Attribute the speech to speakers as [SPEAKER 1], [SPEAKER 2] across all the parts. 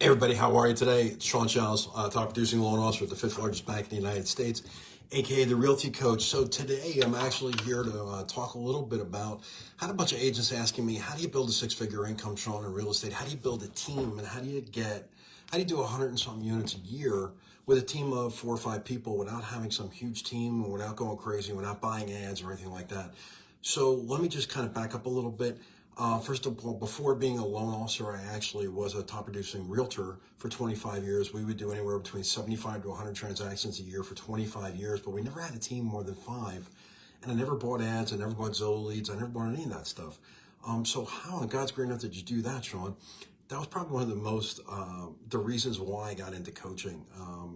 [SPEAKER 1] Hey everybody, how are you today? It's Sean Childs, top producing loan officer at the fifth largest bank in the United States, aka the Realty Coach. So today I'm actually here to talk a little bit about. I had a bunch of agents asking me, how do you build a six-figure income, Sean, in real estate? How do you build a team, and how do you do 100 and some units a year with a team of 4 or 5 people without having some huge team, and without going crazy, without buying ads or anything like that? So let me just kind of back up a little bit. First of all, before being a loan officer, I actually was a top producing realtor for 25 years. We would do anywhere between 75 to 100 transactions a year for 25 years, but we never had a team more than 5. And I never bought ads, I never bought Zillow leads, I never bought any of that stuff. So how on God's green earth did you do that, Sean? That was probably one of the reasons why I got into coaching.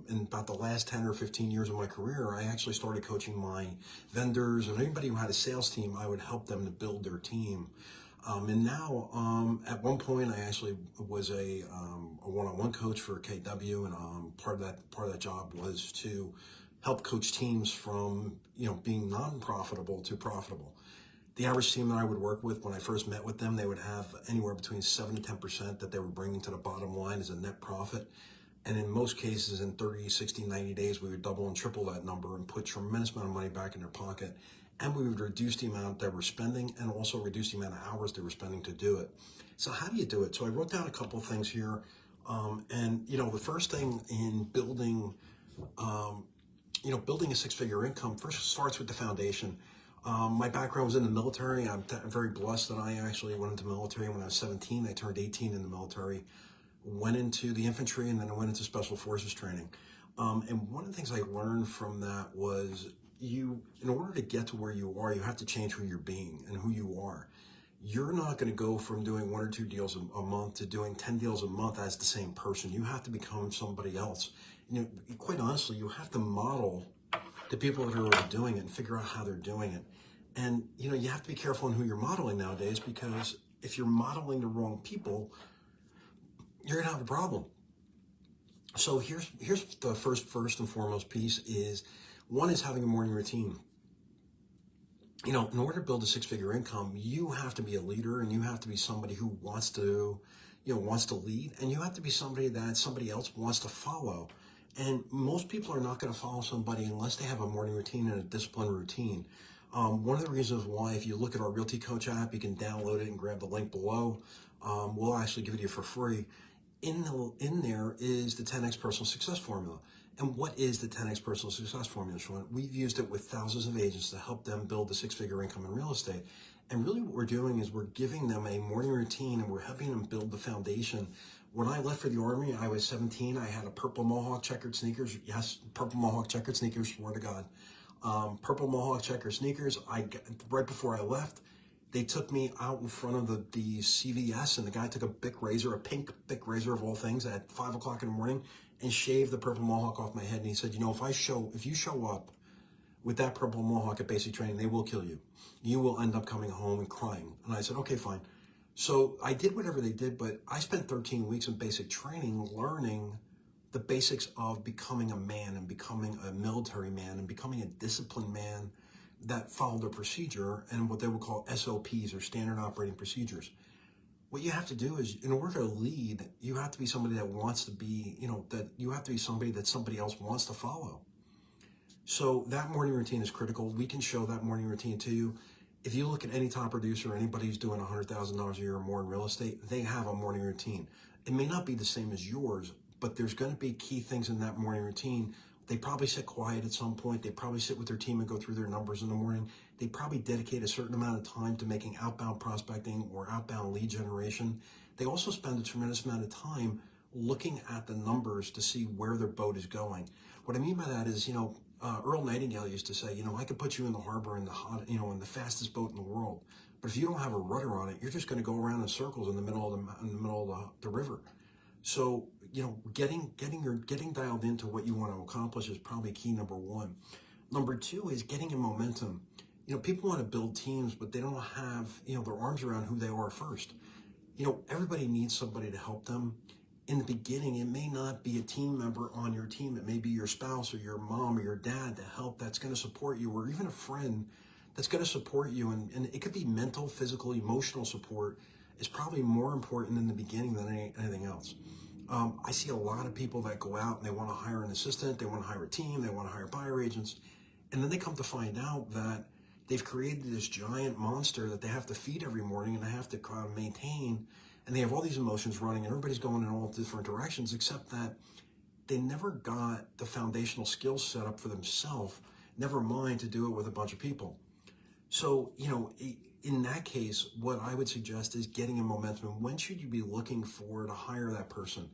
[SPEAKER 1] In about the last 10 or 15 years of my career, I actually started coaching my vendors and anybody who had a sales team. I would help them to build their team. And now, at one point, I actually was a one-on-one coach for KW, and part of that job was to help coach teams from being non-profitable to profitable. The average team that I would work with, when I first met with them, they would have anywhere between 7 to 10% that they were bringing to the bottom line as a net profit. And in most cases, in 30, 60, 90 days, we would double and triple that number and put tremendous amount of money back in their pocket. And we would reduce the amount that we're spending and also reduce the amount of hours they were spending to do it. So how do you do it? So I wrote down a couple of things here. The first thing in building a six-figure income first starts with the foundation. My background was in the military. I'm very blessed that I actually went into the military when I was 17. I turned 18 in the military, went into the infantry, and then I went into special forces training. And one of the things I learned from that was in order to get to where you are, you have to change who you're being and who you are. You're not going to go from doing 1 or 2 deals a month to doing 10 deals a month as the same person. You have to become somebody else. Quite honestly, you have to model the people that are already doing it and figure out how they're doing it. And you have to be careful on who you're modeling nowadays, because if you're modeling the wrong people, you're going to have a problem. So here's the first and foremost piece is, one is having a morning routine. In order to build a six-figure income, you have to be a leader, and you have to be somebody who wants to lead, and you have to be somebody that somebody else wants to follow. And most people are not going to follow somebody unless they have a morning routine and a disciplined routine. One of the reasons why, if you look at our Realty Coach app, you can download it and grab the link below. We'll actually give it to you for free. In there is the 10x personal success formula. And what is the 10x personal success formula, Sean? We've used it with thousands of agents to help them build a six-figure income in real estate. And really what we're doing is we're giving them a morning routine, and we're helping them build the foundation. When I left for the Army, I was 17. I had a purple Mohawk checkered sneakers. Yes, purple Mohawk checkered sneakers, swear to God. Purple Mohawk checkered sneakers. Right before I left, they took me out in front of the CVS, and the guy took a Bic razor, a pink Bic razor of all things, at 5 o'clock in the morning, and shaved the purple Mohawk off my head. And he said, if you show up with that purple Mohawk at basic training, they will kill you. You will end up coming home and crying. And I said, okay, fine. So I did whatever they did, but I spent 13 weeks in basic training learning the basics of becoming a man, and becoming a military man, and becoming a disciplined man that followed a procedure and what they would call SOPs, or standard operating procedures. What you have to do is, in order to lead, you have to be somebody that wants to be, that you have to be somebody that somebody else wants to follow. So that morning routine is critical. We can show that morning routine to you. If you look at any top producer, or anybody who's doing $100,000 a year or more in real estate, they have a morning routine. It may not be the same as yours, but there's going to be key things in that morning routine. They probably sit quiet at some point. They probably sit with their team and go through their numbers in the morning. They probably dedicate a certain amount of time to making outbound prospecting or outbound lead generation. They also spend a tremendous amount of time looking at the numbers to see where their boat is going. What I mean by that is, Earl Nightingale used to say, I could put you in the harbor in the fastest boat in the world, but if you don't have a rudder on it, you're just going to go around in circles in the middle of the river. So, getting dialed into what you want to accomplish is probably key number one. Number two is getting in momentum. People want to build teams, but they don't have, their arms around who they are first. Everybody needs somebody to help them. In the beginning, it may not be a team member on your team. It may be your spouse or your mom or your dad to help, that's going to support you, or even a friend that's going to support you. And it could be mental, physical, emotional support is probably more important in the beginning than anything else. I see a lot of people that go out and they want to hire an assistant, they want to hire a team, they want to hire buyer agents, and then they come to find out that they've created this giant monster that they have to feed every morning and they have to kind of maintain, and they have all these emotions running and everybody's going in all different directions, except that they never got the foundational skills set up for themselves, never mind to do it with a bunch of people. So, in that case, what I would suggest is getting a momentum. When should you be looking for to hire that person?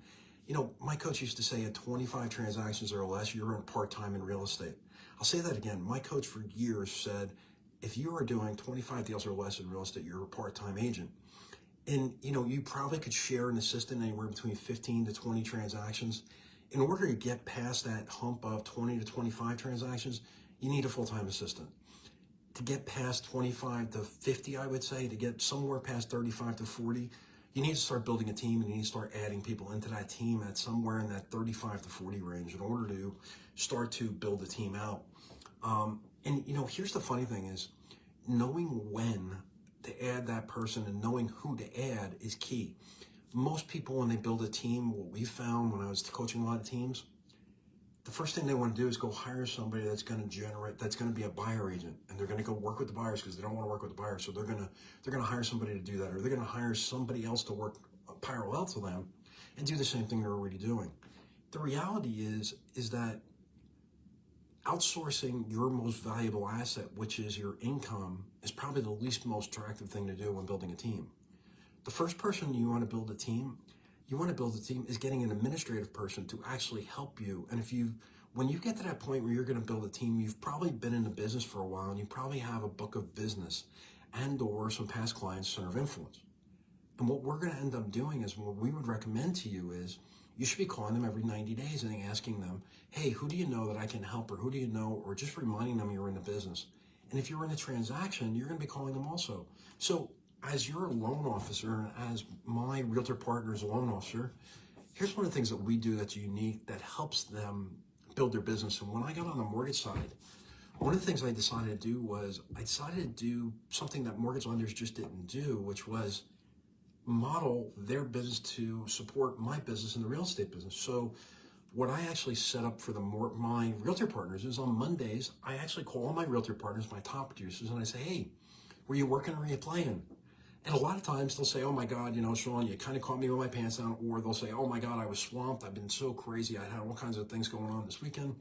[SPEAKER 1] My coach used to say at 25 transactions or less, you're in part-time in real estate. I'll say that again. My coach for years said, if you are doing 25 deals or less in real estate, you're a part-time agent. And, you probably could share an assistant anywhere between 15 to 20 transactions. In order to get past that hump of 20 to 25 transactions, you need a full-time assistant. To get past 25 to 50, I would say, to get somewhere past 35 to 40, you need to start building a team and you need to start adding people into that team at somewhere in that 35 to 40 range in order to start to build a team out. And here's the funny thing is, knowing when to add that person and knowing who to add is key. Most people, when they build a team, what we found when I was coaching a lot of teams, the first thing they want to do is go hire somebody that's going to be a buyer agent, and they're going to go work with the buyers because they don't want to work with the buyers. So they're going to hire somebody to do that, or they're going to hire somebody else to work parallel to them and do the same thing they're already doing. The reality is that outsourcing your most valuable asset, which is your income, is probably the least most attractive thing to do when building a team. The first person you want to build a team is getting an administrative person to actually help you. And when you get to that point where you're going to build a team, you've probably been in the business for a while and you probably have a book of business and or some past clients, center of influence. And what we're going to end up doing is, what we would recommend to you is, you should be calling them every 90 days and asking them, hey, who do you know that I can help, or who do you know, or just reminding them you're in the business. And if you're in a transaction, you're going to be calling them also. So as your loan officer, as my realtor partner is a loan officer, here's one of the things that we do that's unique that helps them build their business. And when I got on the mortgage side, one of the things I decided to do was something that mortgage lenders just didn't do, which was model their business to support my business in the real estate business. So what I actually set up for my realtor partners is, on Mondays, I actually call all my realtor partners, my top producers, and I say, hey, were you working or were you playing? And a lot of times they'll say, oh my God, Sean, you kind of caught me with my pants down. Or they'll say, oh my God, I was swamped. I've been so crazy. I had all kinds of things going on this weekend.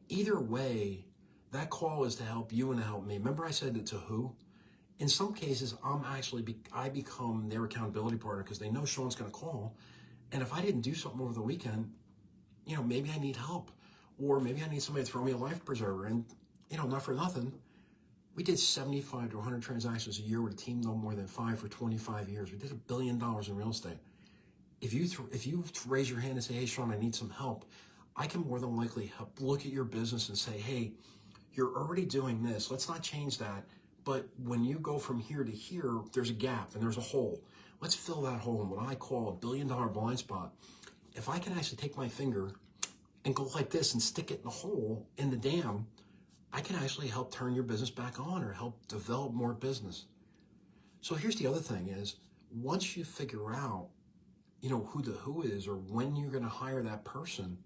[SPEAKER 1] Either way, that call is to help you and to help me. Remember I said it to who? In some cases, I become their accountability partner because they know Sean's going to call. And if I didn't do something over the weekend, maybe I need help, or maybe I need somebody to throw me a life preserver. And, not for nothing, we did 75 to 100 transactions a year with a team no more than 5 for 25 years. We did $1 billion in real estate. If you raise your hand and say, hey, Sean, I need some help, I can more than likely help look at your business and say, hey, you're already doing this. Let's not change that. But when you go from here to here, there's a gap and there's a hole. Let's fill that hole in what I call $1 billion blind spot. If I can actually take my finger and go like this and stick it in the hole in the dam, I can actually help turn your business back on or help develop more business. So here's the other thing is, once you figure out, who the who is, or when you're going to hire that person,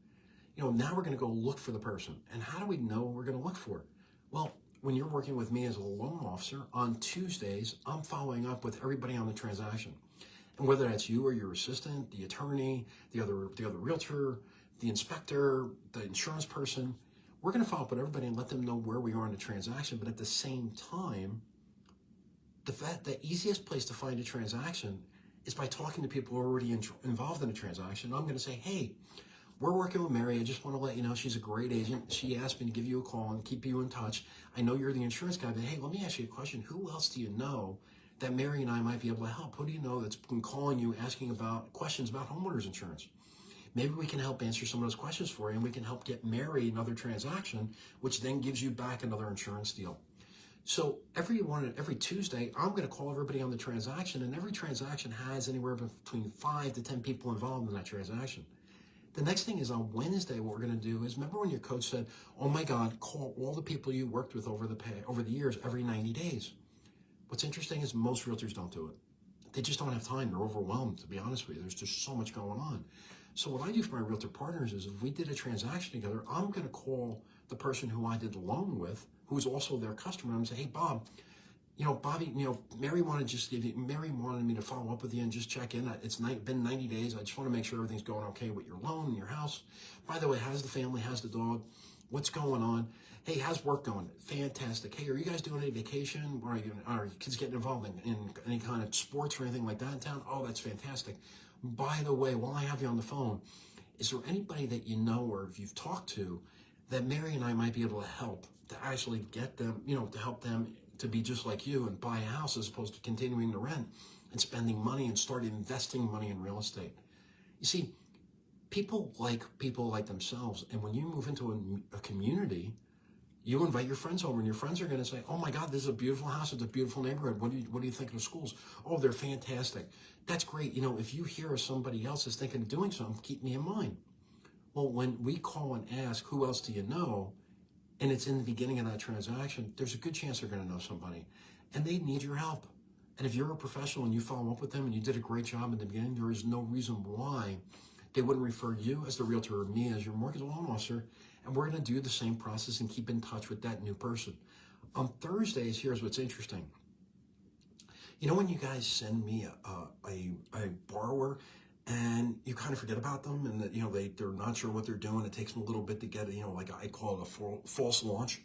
[SPEAKER 1] now we're going to go look for the person. And how do we know we're going to look for it? Well, when you're working with me as a loan officer, on Tuesdays, I'm following up with everybody on the transaction. And whether that's you or your assistant, the attorney, the other realtor, the inspector, the insurance person, we're going to follow up with everybody and let them know where we are in the transaction. But at the same time, the easiest place to find a transaction is by talking to people who are already involved in a transaction. I'm going to say, hey, we're working with Mary. I just want to let you know she's a great agent. She asked me to give you a call and keep you in touch. I know you're the insurance guy, but hey, let me ask you a question. Who else do you know that Mary and I might be able to help? Who do you know that's been calling you, asking about questions about homeowners insurance? Maybe we can help answer some of those questions for you, and we can help get Mary another transaction, which then gives you back another insurance deal. So every Tuesday, I'm going to call everybody on the transaction, and every transaction has anywhere between 5 to 10 people involved in that transaction. The next thing is, on Wednesday, what we're going to do is, remember when your coach said, oh my God, call all the people you worked with over the years every 90 days. What's interesting is most realtors don't do it. They just don't have time. They're overwhelmed, to be honest with you. There's just so much going on. So what I do for my realtor partners is if we did a transaction together, I'm going to call the person who I did the loan with, who's also their customer, and say, hey, Bob, Bobby, Mary wanted me to follow up with you and just check in. It's been 90 days. I just want to make sure everything's going okay with your loan and your house. By the way, how's the family? How's the dog? What's going on? Hey, how's work going? Fantastic. Hey, are you guys doing any vacation? Are your kids getting involved in any kind of sports or anything like that in town? Oh, that's fantastic. By the way, while I have you on the phone, is there anybody that you know or if you've talked to that Mary and I might be able to help to actually get them, to help them to be just like you and buy a house as opposed to continuing to rent and spending money and start investing money in real estate? You see, people like themselves. And when you move into a community, you invite your friends over and your friends are going to say, oh my God, this is a beautiful house. It's a beautiful neighborhood. What do you think of the schools? Oh, they're fantastic. That's great. If you hear somebody else is thinking of doing something, keep me in mind. Well, when we call and ask, who else do you know? And it's in the beginning of that transaction, there's a good chance they're going to know somebody and they need your help. And if you're a professional and you follow up with them and you did a great job in the beginning, there is no reason why they wouldn't refer you as the realtor or me as your mortgage loan officer. And we're going to do the same process and keep in touch with that new person. On Thursdays, here's what's interesting. When you guys send me a borrower and you kind of forget about them and that, they're not sure what they're doing. It takes them a little bit to get, like I call it a false launch.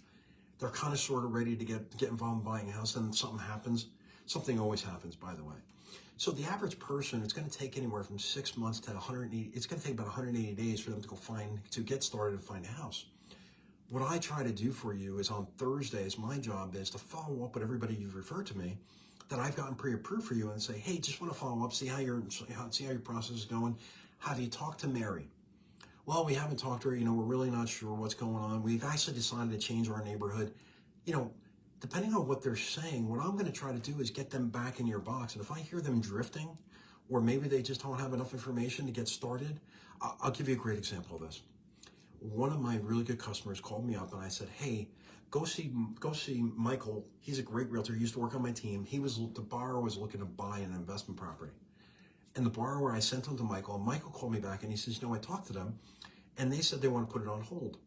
[SPEAKER 1] They're kind of sort of ready to get involved in buying a house, and something happens. Something always happens, by the way. So the average person, it's going to take anywhere from 6 months to 180. It's going to take about 180 days for them to get started and find a house. What I try to do for you is on Thursdays, my job is to follow up with everybody you've referred to me that I've gotten pre-approved for you and say, hey, just want to follow up, see how your process is going. Have you talked to Mary? Well, we haven't talked to her. We're really not sure what's going on. We've actually decided to change our neighborhood. Depending on what they're saying, what I'm going to try to do is get them back in your box. And if I hear them drifting, or maybe they just don't have enough information to get started, I'll give you a great example of this. One of my really good customers called me up and I said, hey, go see Michael. He's a great realtor. He used to work on my team. The borrower was looking to buy an investment property. And the borrower, I sent him to Michael, and Michael called me back and he says, I talked to them and they said they want to put it on hold.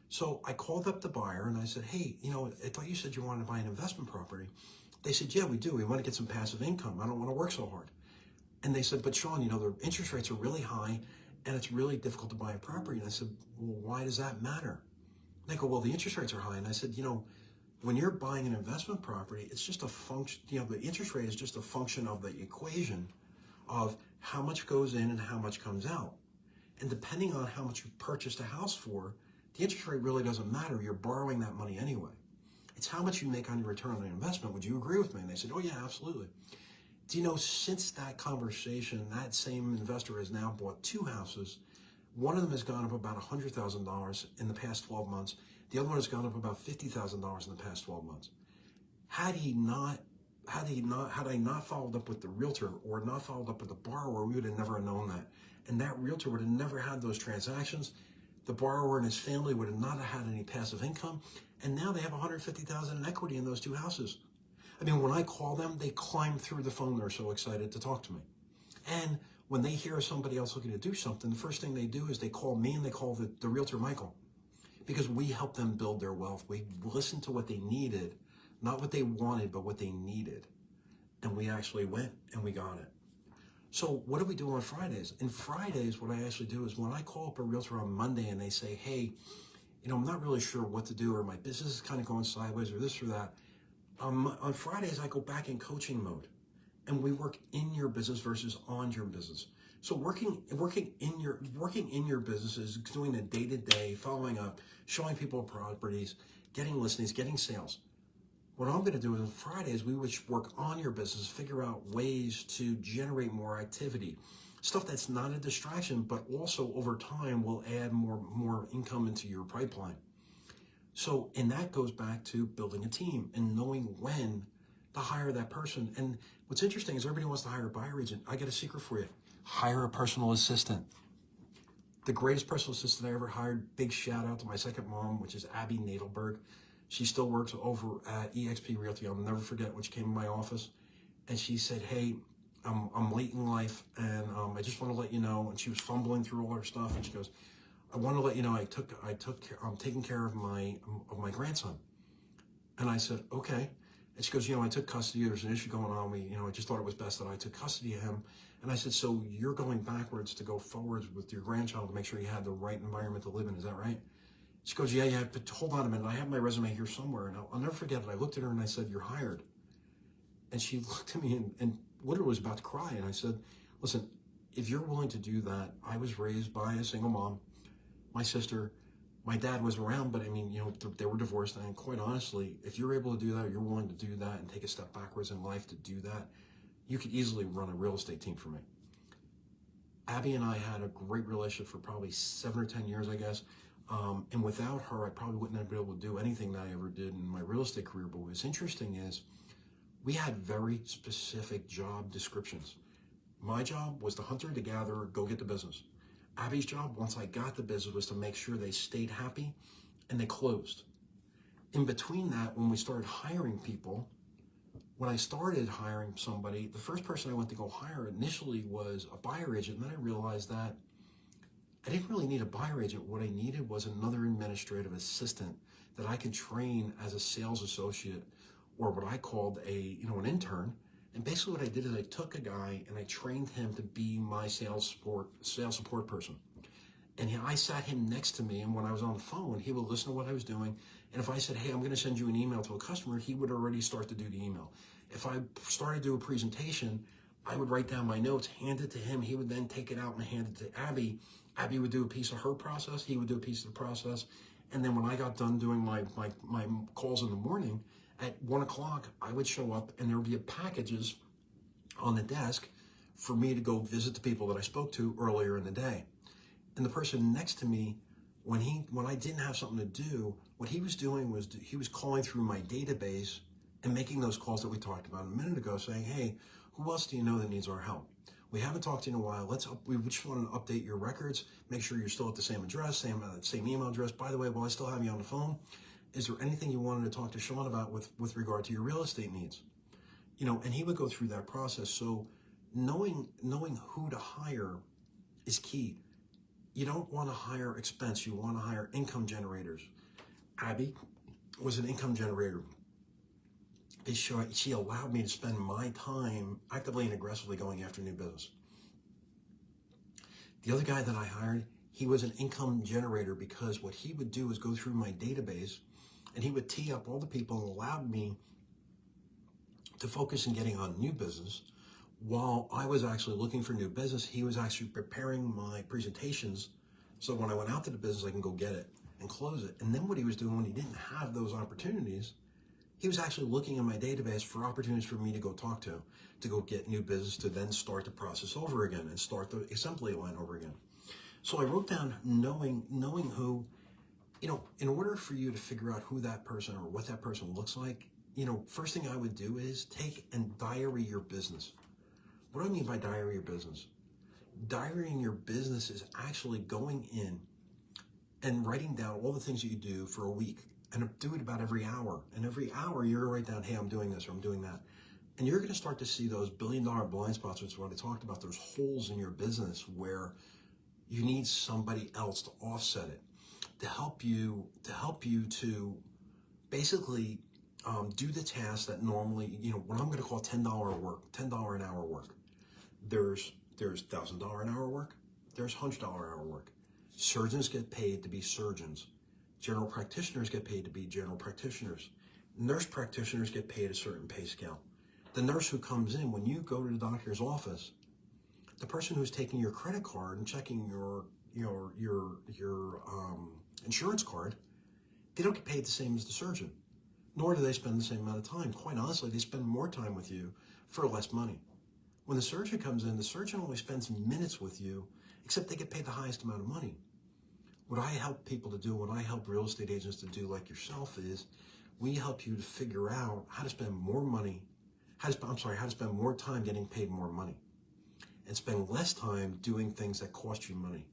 [SPEAKER 1] So I called up the buyer and I said, hey, I thought you said you wanted to buy an investment property. They said, yeah, we do. We want to get some passive income. I don't want to work so hard. And they said, but Sean, the interest rates are really high and it's really difficult to buy a property. And I said, well, why does that matter? They go, well, the interest rates are high. And I said, when you're buying an investment property, it's just a function, the interest rate is just a function of the equation of how much goes in and how much comes out. And depending on how much you purchased a house for, the interest rate really doesn't matter. You're borrowing that money anyway. It's how much you make on your return on investment. Would you agree with me? And they said, oh yeah, absolutely. Do you know, since that conversation, that same investor has now bought 2 houses. One of them has gone up about $100,000 in the past 12 months. The other one has gone up about $50,000 in the past 12 months. Had I not followed up with the realtor or not followed up with the borrower, we would have never known that. And that realtor would have never had those transactions. The borrower and his family would have not had any passive income. And now they have $150,000 in equity in those 2 houses. I mean, when I call them, they climb through the phone. They're so excited to talk to me. And when they hear somebody else looking to do something, the first thing they do is they call me and they call the realtor Michael, because we help them build their wealth. We listened to what they needed, not what they wanted, but what they needed. And we actually went and we got it. So what do we do on Fridays? And Fridays, what I actually do is when I call up a realtor on Monday and they say, hey, I'm not really sure what to do, or my business is kind of going sideways, or this or that. On Fridays, I go back in coaching mode, and we work in your business versus on your business. So working in your business is doing the day-to-day, following up, showing people properties, getting listings, getting sales. What I'm going to do is on Fridays, we would work on your business, figure out ways to generate more activity, stuff that's not a distraction, but also over time will add more income into your pipeline. So, and that goes back to building a team and knowing when to hire that person. And what's interesting is everybody wants to hire a buyer agent. I got a secret for you. Hire a personal assistant. The greatest personal assistant I ever hired, big shout out to my second mom, which is Abby Nadelberg. She still works over at eXp Realty. I'll never forget when she came in my office. And she said, hey, I'm late in life, and I just want to let you know. And she was fumbling through all her stuff, and she goes, I want to let you know I'm taking care of my grandson. And I said, okay. And she goes, I took custody. There's an issue going on. I just thought it was best that I took custody of him. And I said, so you're going backwards to go forwards with your grandchild to make sure you had the right environment to live in. Is that right? She goes, yeah, but hold on a minute. I have my resume here somewhere. And I'll never forget it. I looked at her and I said, you're hired. And she looked at me and literally was about to cry. And I said, listen, if you're willing to do that, I was raised by a single mom. My sister, my dad was around, but I mean, they were divorced. And quite honestly, if you're able to do that, or you're willing to do that and take a step backwards in life to do that, you could easily run a real estate team for me. Abby and I had a great relationship for probably 7 or 10 years, I guess. And without her, I probably wouldn't have been able to do anything that I ever did in my real estate career. But what's interesting is we had very specific job descriptions. My job was to hunter, to gather, go get the business. Abby's job, once I got the business, was to make sure they stayed happy and they closed. In between that, when we started hiring people, when I started hiring somebody, the first person I went to go hire initially was a buyer agent. And then I realized that I didn't really need a buyer agent. What I needed was another administrative assistant that I could train as a sales associate, or what I called an intern. And basically what I did is I took a guy and I trained him to be my sales support person. And I sat him next to me, and when I was on the phone, he would listen to what I was doing. And if I said, hey, I'm going to send you an email to a customer, he would already start to do the email. If I started to do a presentation, I would write down my notes, hand it to him. He would then take it out and hand it to Abby. Abby would do a piece of her process. He would do a piece of the process. And then when I got done doing my calls in the morning, at 1 o'clock, I would show up and there would be packages on the desk for me to go visit the people that I spoke to earlier in the day. And the person next to me, when I didn't have something to do, what he was doing was he was calling through my database and making those calls that we talked about a minute ago, saying, hey, who else do you know that needs our help? We haven't talked to you in a while. We just want to update your records, make sure you're still at the same address, same email address. By the way, while I still have you on the phone, is there anything you wanted to talk to Sean about with regard to your real estate needs? And he would go through that process. So knowing who to hire is key. You don't want to hire expense. You want to hire income generators. Abby was an income generator. She allowed me to spend my time actively and aggressively going after new business. The other guy that I hired, he was an income generator because what he would do is go through my database and he would tee up all the people and allowed me to focus on getting on new business. While I was actually looking for new business, he was actually preparing my presentations so when I went out to the business, I can go get it and close it. And then what he was doing when he didn't have those opportunities, he was actually looking in my database for opportunities for me to go talk to go get new business, to then start the process over again and start the assembly line over again. So I wrote down knowing who, in order for you to figure out who that person or what that person looks like, first thing I would do is take and diary your business. What do I mean by diary your business? Diarying your business is actually going in and writing down all the things that you do for a week, and do it about every hour. And every hour you're gonna write down, hey, I'm doing this or I'm doing that. And you're gonna start to see those $billion blind spots, which is what I talked about, those holes in your business where you need somebody else to offset it, to help you to basically do the tasks that normally, what I'm gonna call $10 an hour work. There's $1,000 an hour work, there's $100 an hour work. Surgeons get paid to be surgeons. General practitioners get paid to be general practitioners. Nurse practitioners get paid a certain pay scale. The nurse who comes in, when you go to the doctor's office, the person who's taking your credit card and checking your insurance card, they don't get paid the same as the surgeon, nor do they spend the same amount of time. Quite honestly, they spend more time with you for less money. When the surgeon comes in, the surgeon only spends minutes with you, except they get paid the highest amount of money. What I help people to do, what I help real estate agents to do like yourself is, we help you to figure out how to spend more money, how to spend more time getting paid more money and spend less time doing things that cost you money.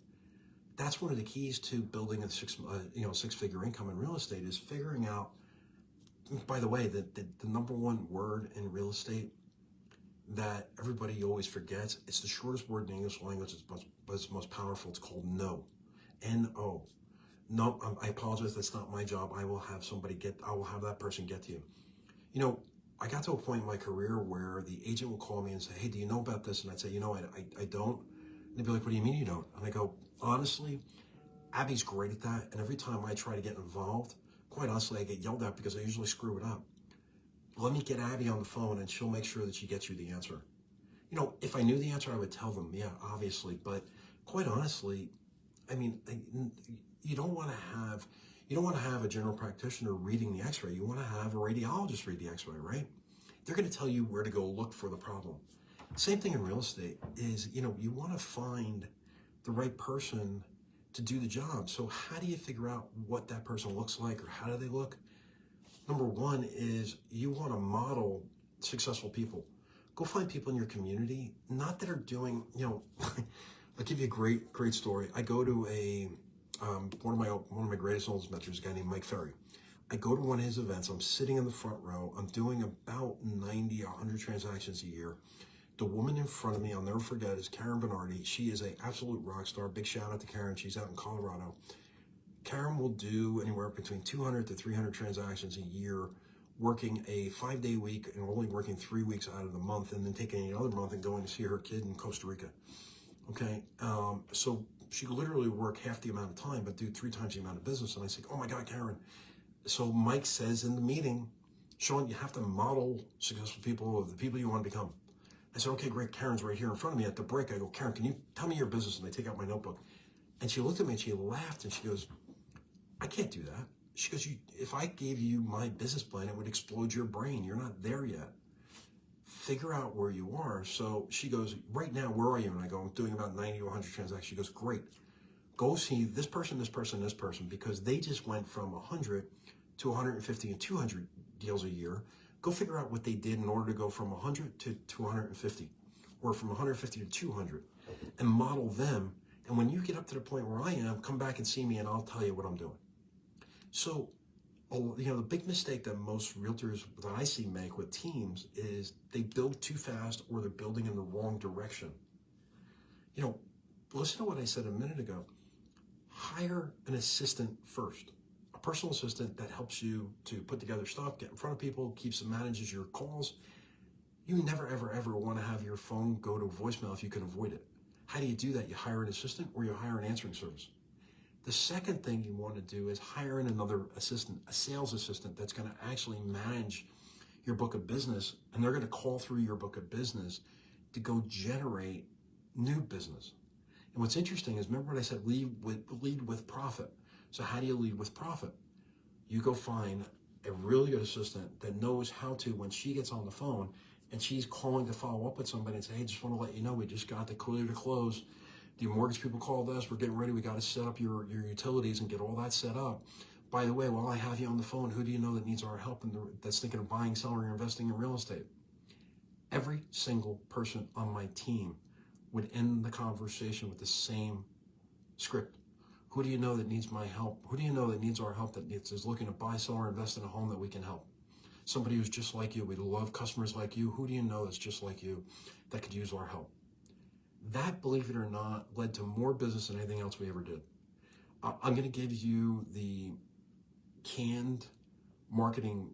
[SPEAKER 1] That's one of the keys to building a six-figure income in real estate, is figuring out, by the way, the number one word in real estate that everybody always forgets. It's the shortest word in the English language, but it's most powerful. It's called no. N-O. No, I apologize. That's not my job. I will have that person get to you. You know, I got to a point in my career where the agent will call me and say, hey, do you know about this? And I'd say, I don't. And they'd be like, what do you mean you don't? And I go, honestly, Abby's great at that. And every time I try to get involved, quite honestly, I get yelled at because I usually screw it up. Let me get Abby on the phone and she'll make sure that she gets you the answer. You know, if I knew the answer, I would tell them, yeah, obviously. But quite honestly, I mean, you don't want to have a general practitioner reading the x-ray. You want to have a radiologist read the x-ray, right? They're going to tell you where to go look for the problem. Same thing in real estate is, you want to find the right person to do the job. So how do you figure out what that person looks like or how do they look? Number one is you want to model successful people. Go find people in your community, not that are doing, I'll give you a great story. I go to one of my greatest oldest mentors, a guy named Mike Ferry. I go to one of his events. I'm sitting in the front row. I'm doing about 90, 100 transactions a year. The woman in front of me, I'll never forget, is Karen Bernardi. She is an absolute rock star. Big shout out to Karen. She's out in Colorado. Karen will do anywhere between 200 to 300 transactions a year, working a 5-day week and only working 3 weeks out of the month, and then taking another month and going to see her kid in Costa Rica. Okay, so she could literally work half the amount of time, but do 3 times the amount of business. And I say, oh my God, Karen. So Mike says in the meeting, Sean, you have to model successful people of the people you want to become. I said, okay, great. Karen's right here in front of me at the break. I go, Karen, can you tell me your business? And I take out my notebook. And she looked at me and she laughed and she goes, I can't do that. She goes, if I gave you my business plan, it would explode your brain. You're not there yet. Figure out where you are. So she goes, right now, where are you? And I go, I'm doing about 90 to 100 transactions. She goes, great. Go see this person, this person, this person, because they just went from 100 to 150 and 200 deals a year. Go figure out what they did in order to go from 100 to 250 or from 150 to 200 and model them. And when you get up to the point where I am, come back and see me and I'll tell you what I'm doing. So, the big mistake that most realtors that I see make with teams is they build too fast or they're building in the wrong direction. Listen to what I said a minute ago. Hire an assistant first, a personal assistant that helps you to put together stuff, get in front of people, manages your calls. You never, ever, ever want to have your phone go to voicemail if you can avoid it. How do you do that? You hire an assistant or you hire an answering service. The second thing you want to do is hire in another assistant, a sales assistant that's going to actually manage your book of business, and they're going to call through your book of business to go generate new business. And what's interesting is, remember what I said, lead with profit. So how do you lead with profit? You go find a really good assistant that knows how to, when she gets on the phone and she's calling to follow up with somebody and say, hey, just want to let you know, we just got the clear to close. The mortgage people called us. We're getting ready. We got to set up your utilities and get all that set up. By the way, while I have you on the phone, who do you know that needs our help and that's thinking of buying, selling, or investing in real estate? Every single person on my team would end the conversation with the same script. Who do you know that needs my help? Who do you know that needs our help, that is looking to buy, sell, or invest in a home that we can help? Somebody who's just like you. We love customers like you. Who do you know that's just like you that could use our help? That, believe it or not, led to more business than anything else we ever did. I'm going to give you the canned marketing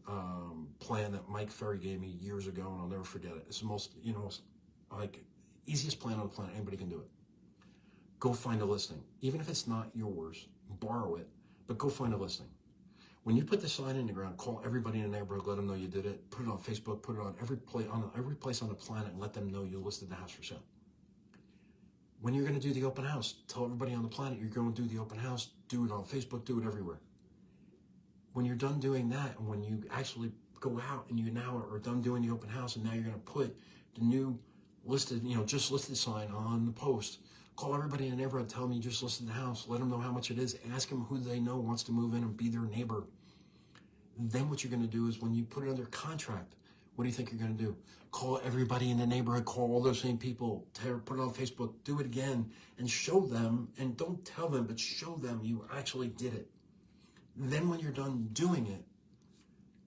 [SPEAKER 1] plan that Mike Ferry gave me years ago, and I'll never forget it. It's the most, easiest plan on the planet. Anybody can do it. Go find a listing. Even if it's not yours, borrow it, but go find a listing. When you put the sign in the ground, call everybody in the neighborhood, let them know you did it, put it on Facebook, put it on every place on the planet, and let them know you listed the house for sale. When you're going to do the open house, tell everybody on the planet you're going to do the open house, do it on Facebook, do it everywhere. When you're done doing that, and when you actually go out and you now are done doing the open house, and now you're going to put the new listed, just listed sign on the post, call everybody in the neighborhood, tell them you just listed the house, let them know how much it is, ask them who they know wants to move in and be their neighbor. Then what you're going to do is when you put it under contract, what do you think you're going to do? Call everybody in the neighborhood, call all those same people, put it on Facebook, do it again, and show them, and don't tell them, but show them you actually did it. Then when you're done doing it,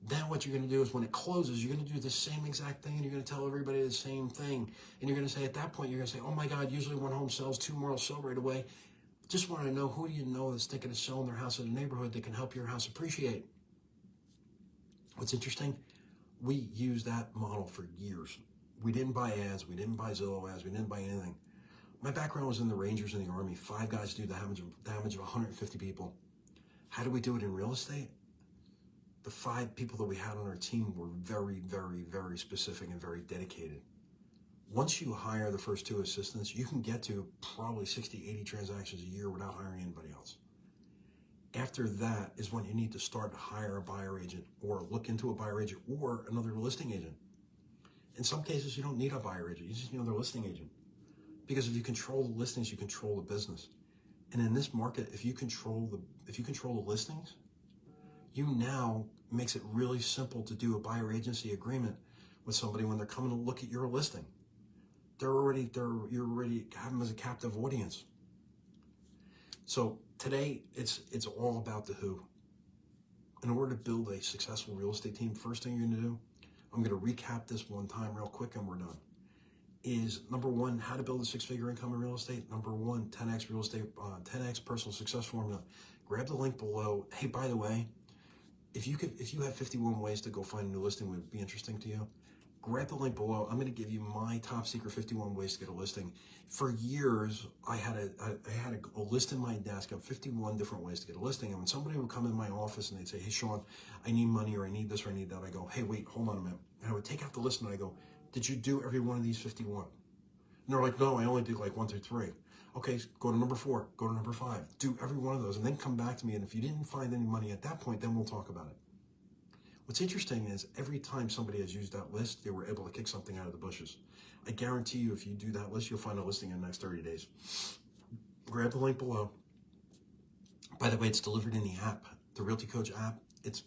[SPEAKER 1] Then what you're going to do is when it closes, you're going to do the same exact thing, and you're going to tell everybody the same thing. And you're going to say, at that point, you're going to say, oh my God, usually one home sells, two more will sell right away. Just want to know, who do you know that's thinking of selling their house in the neighborhood that can help your house appreciate? What's interesting, we used that model for years. We didn't buy ads. We didn't buy Zillow ads. We didn't buy anything. My background was in the Rangers and the Army. 5 guys do the damage of 150 people. How do we do it in real estate? The 5 people that we had on our team were very, very, very specific and very dedicated. Once you hire the first 2 assistants, you can get to probably 60, 80 transactions a year without hiring anybody else. After that is when you need to start to hire a buyer agent, or look into a buyer agent, or another listing agent. In some cases, you don't need a buyer agent. You just need another listing agent. Because if you control the listings, you control the business. And in this market, if you control the listings, you now makes it really simple to do a buyer agency agreement with somebody when they're coming to look at your listing. You already have them as a captive audience. So today, it's all about the who. In order to build a successful real estate team, first thing you're going to do, I'm going to recap this one time real quick and we're done, is number 1, how to build a 6-figure income in real estate. Number 1, 10x real estate, 10x personal success formula. Grab the link below. Hey, by the way, if you have 51 ways to go find a new listing would be interesting to you, grab the link below. I'm going to give you my top secret 51 ways to get a listing. For years, I had a list in my desk of 51 different ways to get a listing. And when somebody would come in my office and they'd say, hey, Sean, I need money, or I need this, or I need that, I go, hey, wait, hold on a minute. And I would take out the list and I go, did you do every one of these 51? And they're like, no, I only did like 1 through 3. Okay, go to number 4, go to number 5, do every one of those, and then come back to me. And if you didn't find any money at that point, then we'll talk about it. What's interesting is every time somebody has used that list, they were able to kick something out of the bushes. I guarantee you, if you do that list, you'll find a listing in the next 30 days. Grab the link below. By the way, it's delivered in the app, the Realty Coach app. It's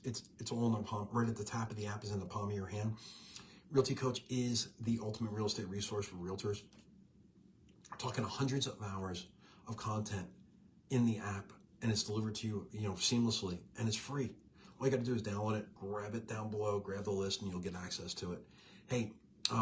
[SPEAKER 1] all in the palm, right at the top of the app is in the palm of your hand. Realty Coach is the ultimate real estate resource for realtors. We're talking hundreds of hours of content in the app, and it's delivered to you, seamlessly, and it's free. All you got to do is download it, grab it down below, grab the list, and you'll get access to it. Hey,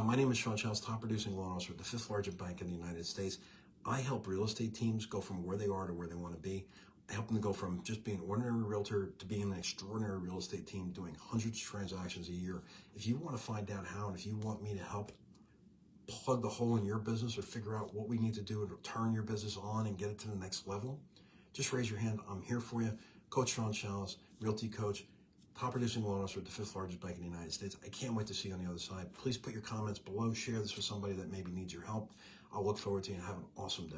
[SPEAKER 1] my name is Sean Childs, top producing loan officer at the 5th largest bank in the United States. I help real estate teams go from where they are to where they want to be. I help them to go from just being an ordinary realtor to being an extraordinary real estate team doing hundreds of transactions a year. If you want to find out how, and if you want me to help plug the hole in your business or figure out what we need to do to turn your business on and get it to the next level, just raise your hand. I'm here for you. Coach Sean Childs, Realty Coach, top producing loan officer at the 5th largest bank in the United States. I can't wait to see you on the other side. Please put your comments below. Share this with somebody that maybe needs your help. I'll look forward to you and have an awesome day.